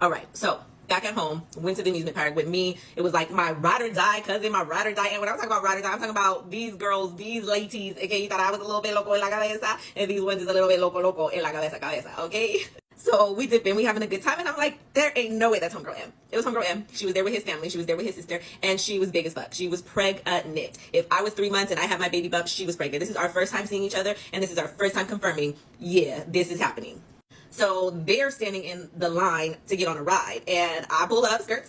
All right. So back at home, went to the amusement park with me. It was like my ride or die cousin, my ride or die. And when I'm talking about ride or die, I'm talking about these girls, these ladies. Okay, you thought I was a little bit loco en la cabeza, and these ones is a little bit loco en la cabeza. Okay. So we dip in, we having a good time, and I'm like, there ain't no way that's homegirl M. It was homegirl M. She was there with his family. She was there with his sister, and she was big as fuck. She was pregnant. If I was 3 months and I had my baby bump, she was pregnant. This is our first time seeing each other, and this is our first time confirming, yeah, this is happening. So they're standing in the line to get on a ride, and I pull up, skirt.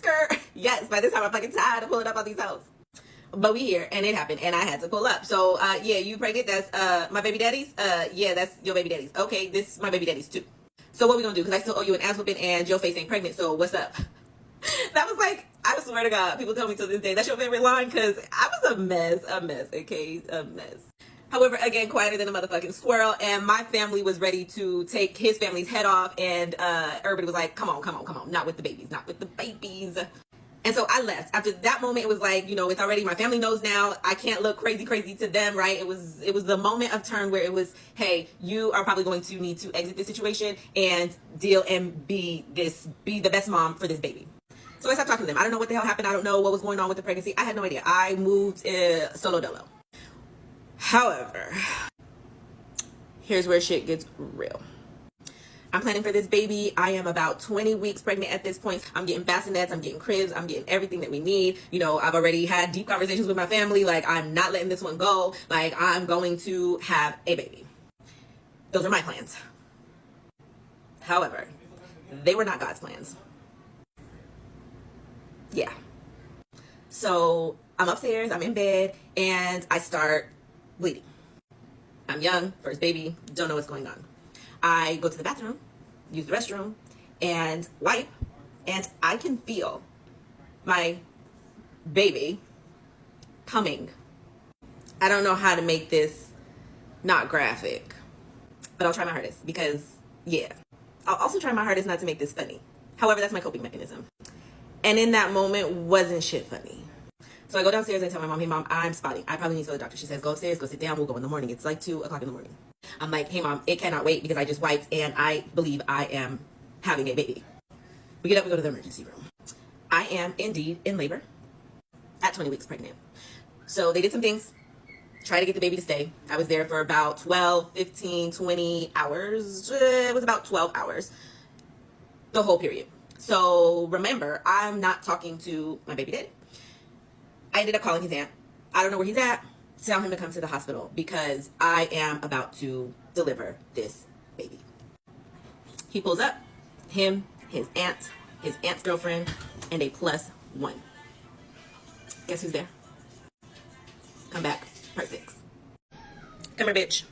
Yes, by this time I'm fucking tired of pulling up on these hoes. But we here, and it happened, and I had to pull up. So, yeah, you pregnant? That's my baby daddy's? Yeah, that's your baby daddy's. Okay, this is my baby daddy's too. So what we gonna do? Because I still owe you an ass whooping, and your face ain't pregnant, so what's up? That was like, I swear to God, people tell me to this day, that's your favorite line, because I was a mess, okay? A mess. However, again, quieter than a motherfucking squirrel, and my family was ready to take his family's head off, and everybody was like, come on, not with the babies. And so I left. After that moment, it was like, you know, it's already, my family knows now, I can't look crazy to them, right? It was the moment of turn where it was, hey, you are probably going to need to exit this situation and deal and be the best mom for this baby. So I stopped talking to them. I don't know what the hell happened. I don't know what was going on with the pregnancy. I had no idea. I moved solo dolo. However, here's where shit gets real. I'm planning for this baby. I am about 20 weeks pregnant at this point. I'm getting bassinets, I'm getting cribs, I'm getting everything that we need. You know, I've already had deep conversations with my family. Like, I'm not letting this one go. Like, I'm going to have a baby. Those are my plans. However, they were not God's plans. Yeah. So I'm upstairs, I'm in bed, and I start bleeding. I'm young, first baby, don't know what's going on. I go to the bathroom, use the restroom, and wipe, and I can feel my baby coming. I don't know how to make this not graphic, but I'll try my hardest because, yeah. I'll also try my hardest not to make this funny. However, that's my coping mechanism. And in that moment, wasn't shit funny. So I go downstairs and tell my mom, hey mom, I'm spotting. I probably need to go to the doctor. She says, go upstairs, go sit down, we'll go in the morning. It's like 2 o'clock in the morning. I'm like, hey mom, it cannot wait because I just wiped and I believe I am having a baby. We get up and go to the emergency room. I am indeed in labor at 20 weeks pregnant. So they did some things, try to get the baby to stay. I was there for about 12, 15, 20 hours. It was about 12 hours, the whole period. So remember, I'm not talking to my baby daddy. I ended up calling his aunt. I don't know where he's at. Tell him to come to the hospital because I am about to deliver this baby. He pulls up, him, his aunt's girlfriend, and a +1. Guess who's there? Come back, part 6. Come here, bitch.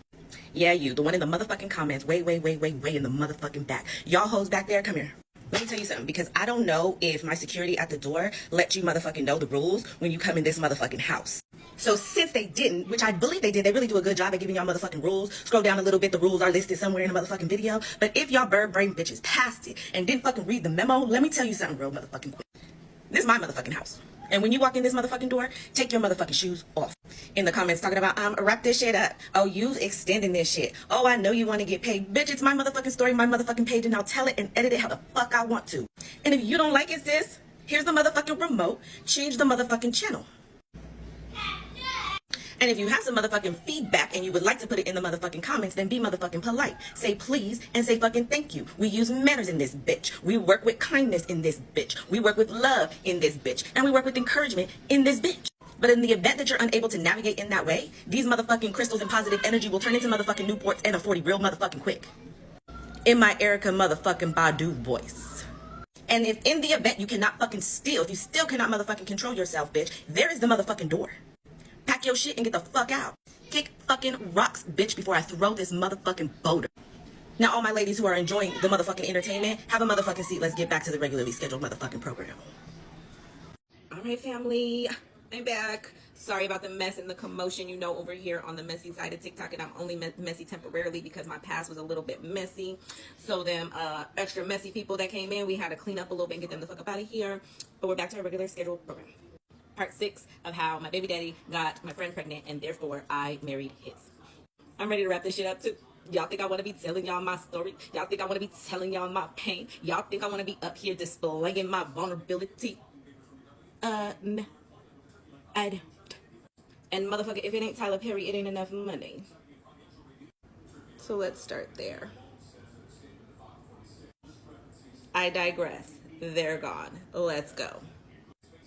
Yeah, you, the one in the motherfucking comments, way in the motherfucking back. Y'all hoes back there, come here. Let me tell you something, because I don't know if my security at the door let you motherfucking know the rules when you come in this motherfucking house. So since they didn't, which I believe they did, they really do a good job at giving y'all motherfucking rules. Scroll down a little bit, the rules are listed somewhere in the motherfucking video. But if y'all bird brain bitches passed it and didn't fucking read the memo, let me tell you something real motherfucking quick. This is my motherfucking house. And when you walk in this motherfucking door, take your motherfucking shoes off. In the comments talking about, wrap this shit up. Oh, you extending this shit. Oh, I know you want to get paid. Bitch, it's my motherfucking story, my motherfucking page, and I'll tell it and edit it how the fuck I want to. And if you don't like it, sis, here's the motherfucking remote. Change the motherfucking channel. And if you have some motherfucking feedback and you would like to put it in the motherfucking comments, then be motherfucking polite. Say please and say fucking thank you. We use manners in this bitch. We work with kindness in this bitch. We work with love in this bitch. And we work with encouragement in this bitch. But in the event that you're unable to navigate in that way, these motherfucking crystals and positive energy will turn into motherfucking Newports and a 40 real motherfucking quick. In my Erica motherfucking Badu voice. And if in the event you cannot fucking steal, if you still cannot motherfucking control yourself, bitch, there is the motherfucking door. Pack your shit and get the fuck out. Kick fucking rocks, bitch, before I throw this motherfucking boulder. Now, all my ladies who are enjoying the motherfucking entertainment, have a motherfucking seat. Let's get back to the regularly scheduled motherfucking program. All right, family. I'm back. Sorry about the mess and the commotion, you know, over here on the messy side of TikTok, and I'm only messy temporarily because my past was a little bit messy. So them extra messy people that came in, we had to clean up a little bit and get them the fuck up out of here. But we're back to our regular scheduled program. Part 6 of how my baby daddy got my friend pregnant and therefore I married his. I'm ready to wrap this shit up too. Y'all think I want to be telling y'all my story? Y'all think I want to be telling y'all my pain? Y'all think I want to be up here displaying my vulnerability? No, I don't. And motherfucker, if it ain't Tyler Perry, it ain't enough money. So let's start there. I digress. They're gone. Let's go.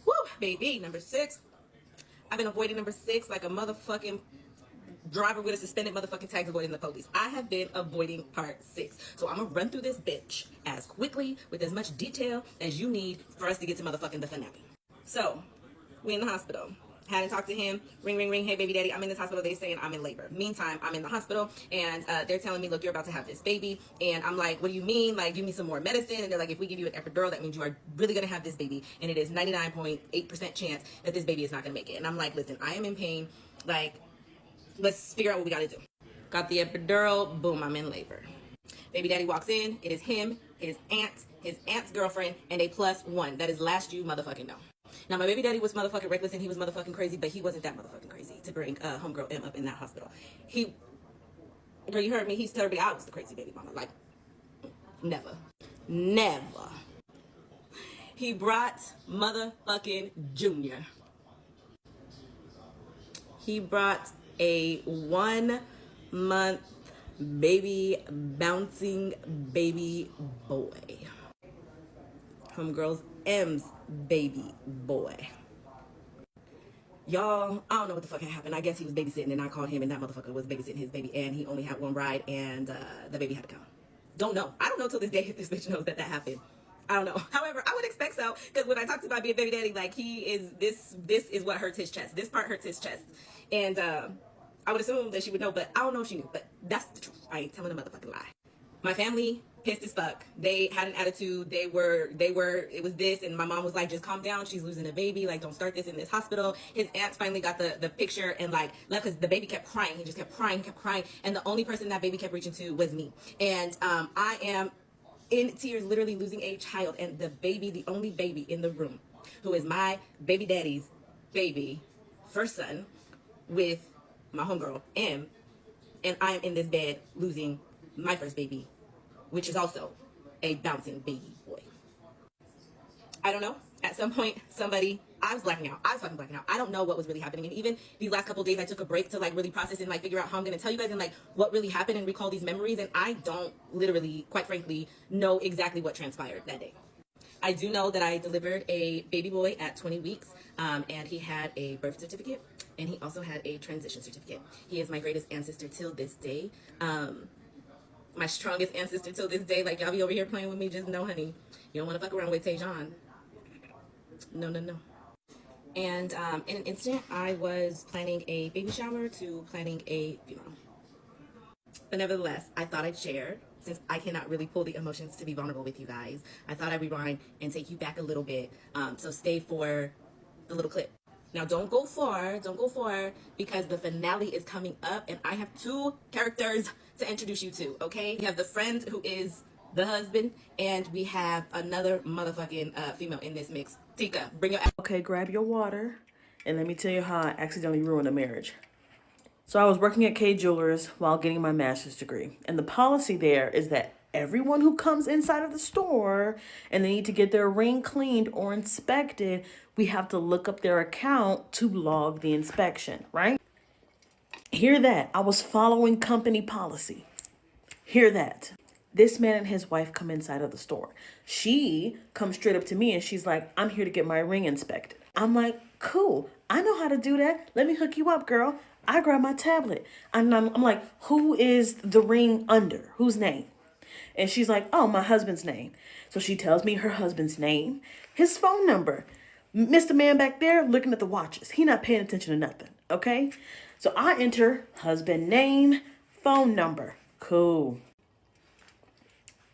Woo, baby, number 6. I've been avoiding number 6 like a motherfucking driver with a suspended motherfucking tag avoiding the police. I have been avoiding part 6. So I'm gonna run through this bitch as quickly with as much detail as you need for us to get to motherfucking the finale. So, we in the hospital. Had to talk to him. Ring, ring, ring. Hey, baby daddy, I'm in this hospital. They saying I'm in labor. Meantime, I'm in the hospital and they're telling me, look, you're about to have this baby. And I'm like, what do you mean? Like, give me some more medicine. And they're like, if we give you an epidural, that means you are really going to have this baby. And it is 99.8% chance that this baby is not going to make it. And I'm like, listen, I am in pain. Like, let's figure out what we got to do. Got the epidural. Boom, I'm in labor. Baby daddy walks in. It is him, his aunt's girlfriend, and a +1. That is last you motherfucking know. Now, my baby daddy was motherfucking reckless and he was motherfucking crazy, but he wasn't that motherfucking crazy to bring homegirl M up in that hospital. Girl, you heard me, he's telling me I was the crazy baby mama. Like, never. He brought motherfucking Junior. He brought a 1-month baby bouncing baby boy. Homegirl's M's baby boy. Y'all, I don't know what the fuck had happened. I guess he was babysitting and I called him and that motherfucker was babysitting his baby and he only had one ride and the baby had to come. Don't know. I don't know till this day if this bitch knows that happened. I don't know. However, I would expect so because when I talked about being baby daddy, like he is, this is what hurts his chest. This part hurts his chest. And I would assume that she would know, but I don't know if she knew, but that's the truth. I ain't telling a motherfucking lie. My family pissed as fuck. They had an attitude. It was this, and my mom was like, just calm down. She's losing a baby. Like, don't start this in this hospital. His aunts finally got the picture and like left because the baby kept crying. He just kept crying, and the only person that baby kept reaching to was me. And I am in tears, literally losing a child, and the baby, the only baby in the room, who is my baby daddy's baby, first son, with my homegirl M, and I'm in this bed losing my first baby, which is also a bouncing baby boy. I don't know. At some point, I was blacking out. I was fucking blacking out. I don't know what was really happening. And even these last couple of days, I took a break to like really process and like figure out how I'm going to tell you guys and like what really happened and recall these memories. And I don't literally, quite frankly, know exactly what transpired that day. I do know that I delivered a baby boy at 20 weeks, and he had a birth certificate, and he also had a transition certificate. He is my greatest ancestor till this day. My strongest ancestor till this day. Like, y'all be over here playing with me, just know, honey, you don't want to fuck around with Tajon. No. And in an instant, I was planning a baby shower to planning a funeral. But nevertheless, I thought I'd share, since I cannot really pull the emotions to be vulnerable with you guys. I thought I'd rewind and take you back a little bit. So stay for the little clip. Now, don't go far, because the finale is coming up, and I have two characters to introduce you to, okay? We have the friend who is the husband, and we have another motherfucking female in this mix. Tika, bring your... Okay, grab your water, and let me tell you how I accidentally ruined a marriage. So I was working at K Jewelers while getting my master's degree, and the policy there is that everyone who comes inside of the store and they need to get their ring cleaned or inspected, we have to look up their account to log the inspection, right? Hear that. I was following company policy. Hear that. This man and his wife come inside of the store. She comes straight up to me and she's like, I'm here to get my ring inspected. I'm like, cool. I know how to do that. Let me hook you up, girl. I grab my tablet. And I'm like, who is the ring under? Whose name? And she's like, oh, my husband's name. So she tells me her husband's name, his phone number. Mr. Man back there looking at the watches. He not paying attention to nothing, okay? So I enter husband name, phone number. Cool.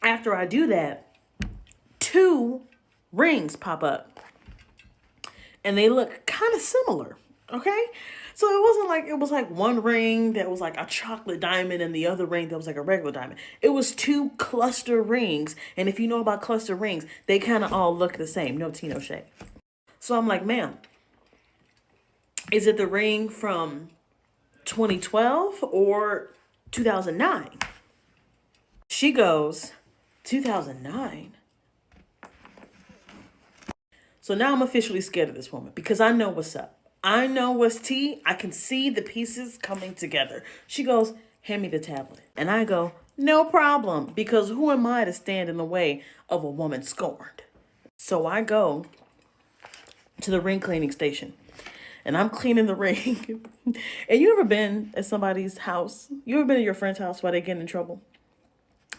After I do that, 2 rings pop up. And they look kind of similar, okay? So it wasn't like, it was like one ring that was like a chocolate diamond and the other ring that was like a regular diamond. It was 2 cluster rings. And if you know about cluster rings, they kind of all look the same. No tea, no shade. So I'm like, ma'am, is it the ring from 2012 or 2009? She goes, 2009. So now I'm officially scared of this woman because I know what's up. I know what's tea. I can see the pieces coming together. She goes, hand me the tablet. And I go, no problem, because who am I to stand in the way of a woman scorned? So I go to the ring cleaning station and I'm cleaning the ring. And you ever been at somebody's house? You ever been at your friend's house while they get in trouble?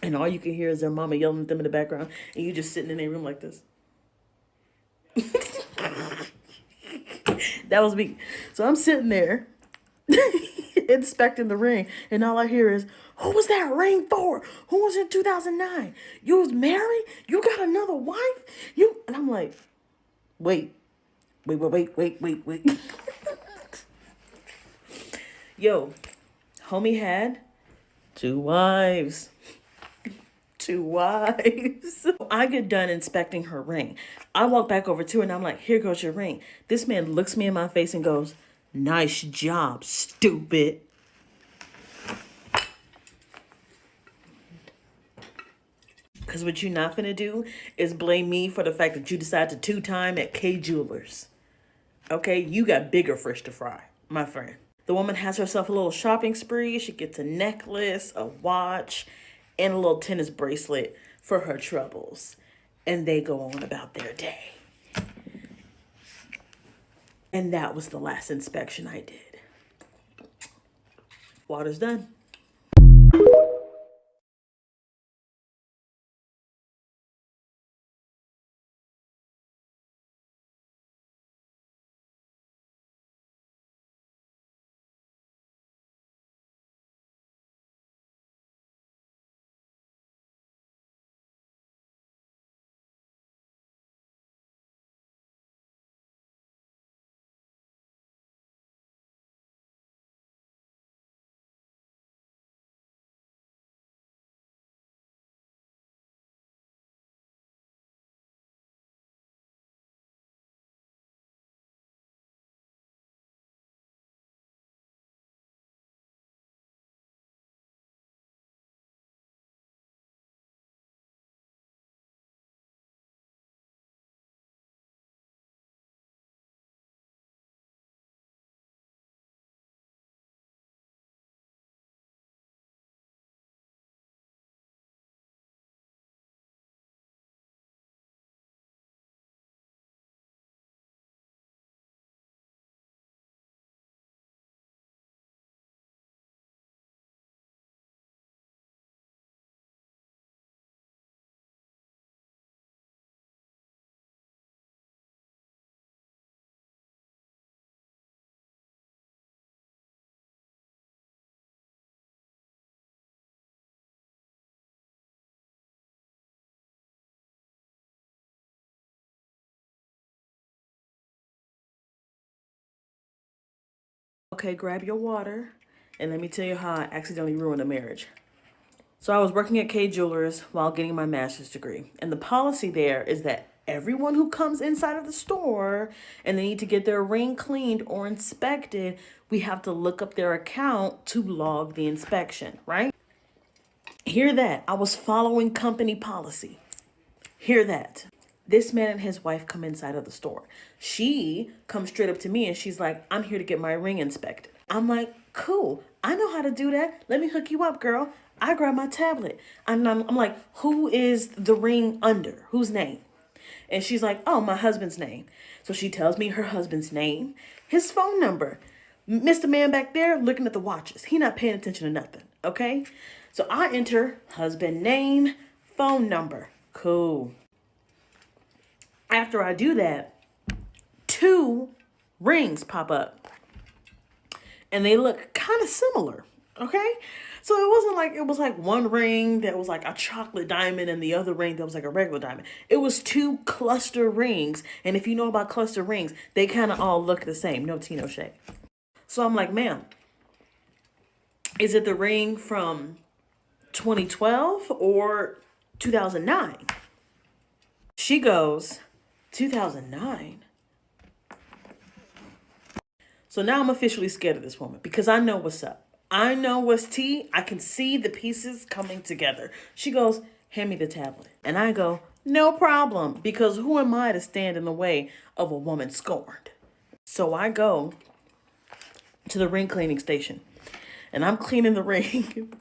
And all you can hear is their mama yelling at them in the background and you just sitting in their room like this. That was me. So I'm sitting there inspecting the ring, and all I hear is, who was that ring for? Who was in 2009? You was married? You got another wife? And I'm like, wait. Yo, homie had 2 wives. 2 wives. I get done inspecting her ring. I walk back over to her and I'm like, here goes your ring. This man looks me in my face and goes, nice job, stupid. Because what you're not finna do is blame me for the fact that you decided to 2-time at K Jewelers. Okay, you got bigger fish to fry, my friend. The woman has herself a little shopping spree. She gets a necklace, a watch, and a little tennis bracelet for her troubles. And they go on about their day. And that was the last inspection I did. Water's done. okay, grab your water. And let me tell you how I accidentally ruined a marriage. So I was working at K Jewelers while getting my master's degree. And the policy there is that everyone who comes inside of the store and they need to get their ring cleaned or inspected, we have to look up their account to log the inspection, right? Hear that. I was following company policy. Hear that. This man and his wife come inside of the store. She comes straight up to me and she's like, I'm here to get my ring inspected. I'm like, cool. I know how to do that. Let me hook you up, girl. I grab my tablet. I'm like, who is the ring under? Whose name? And she's like, oh, my husband's name. So she tells me her husband's name, his phone number. Mr. Man back there looking at the watches. He not paying attention to nothing, okay? So I enter husband name, phone number. Cool. After I do that, 2 rings pop up. And they look kind of similar, okay? So it wasn't like, it was like one ring that was like a chocolate diamond and the other ring that was like a regular diamond. It was 2 cluster rings. And if you know about cluster rings, they kind of all look the same. No tea, no shade. So I'm like, ma'am, is it the ring from 2012 or 2009? She goes, 2009. So now I'm officially scared of this woman because I know what's up. I know what's tea. I can see the pieces coming together. She goes, hand me the tablet. And I go, no problem, because who am I to stand in the way of a woman scorned? So I go to the ring cleaning station and I'm cleaning the ring.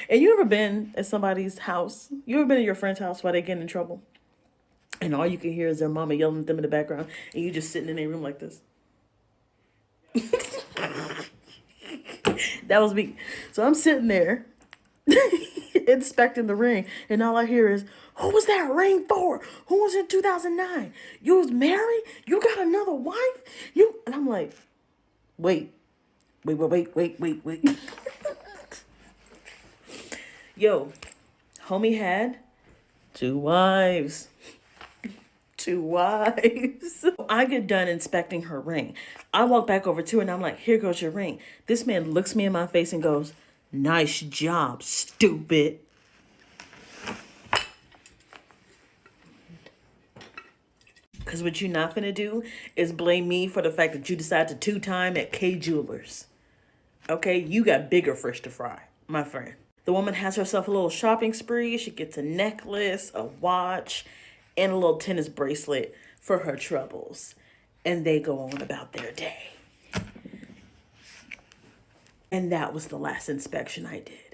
And you ever been at somebody's house? You ever been at your friend's house while they getting in trouble? And all you can hear is their mama yelling at them in the background and you just sitting in their room like this. That was me. So I'm sitting there inspecting the ring and all I hear is, who was that ring for? Who was in 2009? You was married? You got another wife? And I'm like, wait. Yo, homie had 2 wives. 2 wives. I get done inspecting her ring. I walk back over to her and I'm like, here goes your ring. This man looks me in my face and goes, nice job, stupid. Because what you're not finna do is blame me for the fact that you decided to 2-time at K Jewelers. Okay, you got bigger fish to fry, my friend. The woman has herself a little shopping spree. She gets a necklace, a watch, and a little tennis bracelet for her troubles. And they go on about their day. And that was the last inspection I did.